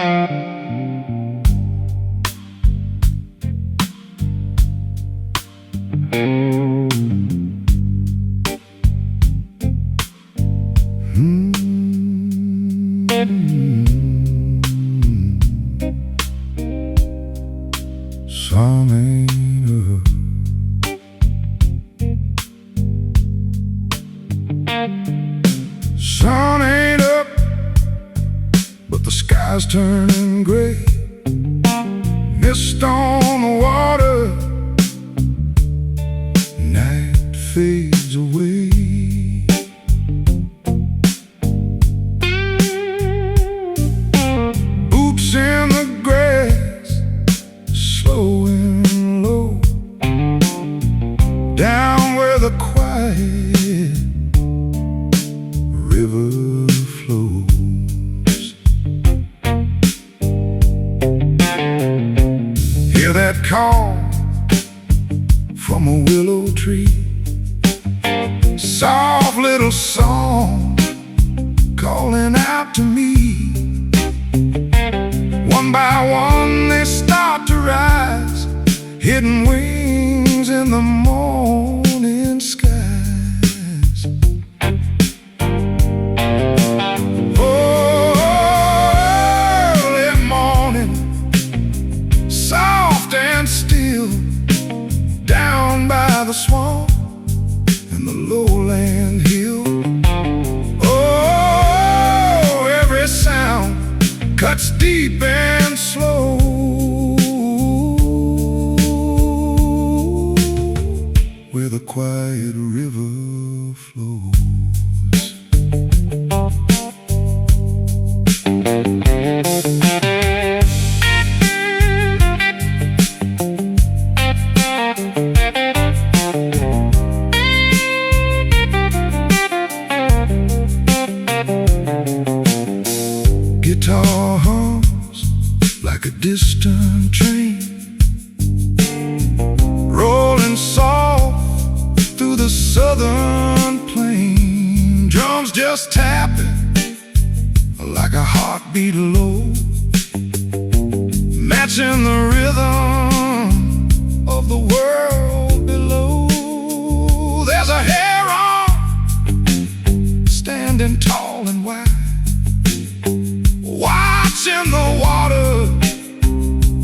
Sun ain't up, sun ain't up, but the sky's turning gray. Mist on the water, night fades away. Oops in the grass, slow and low, down where the quiet river flows. Hear that call from a willow tree, soft little song calling out to me. One by one they start to rise, hidden wings in the morning skies. Oh, early morning, soft and still, down by the swamp and the lowland hill. Oh, every sound cuts deep and slow, where the quiet river flows. Guitar hums like a distant train, rolling soft through the southern plain. Drums just tapping like a heartbeat low, matching the rhythm of the world below. There's a heron standing tall and wide, watching the water,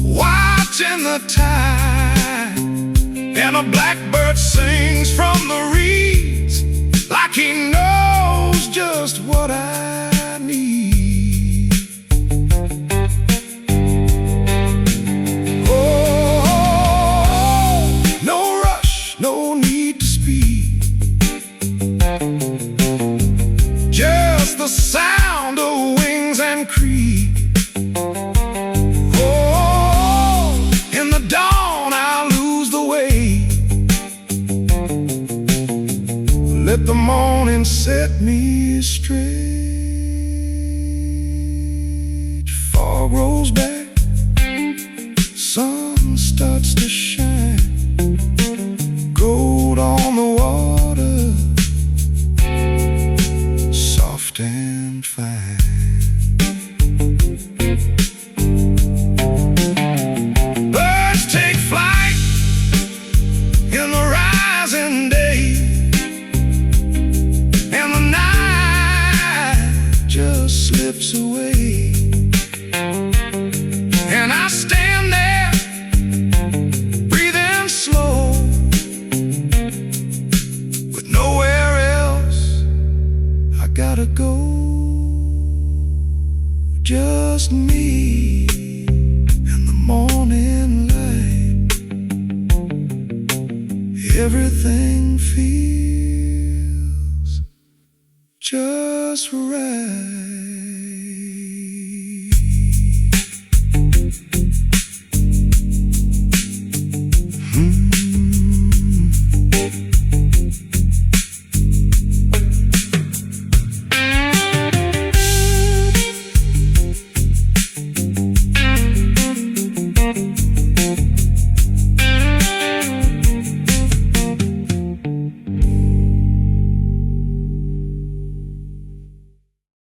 watching the tide. And a blackbird sings from the reeds like he knows just what I need. Oh, no rush, no need to speed, just the sound of wings and creed. Oh, in the dawn I'll lose the way, let the morning set me straight. Fog rolls back, sun starts to shine, gold on the water, soft and fine. Birds take flight in the rising day, and the night just slips away. And I stand there, breathing slow, with nowhere else I gotta go. Just me and the morning light. Everything feels just right.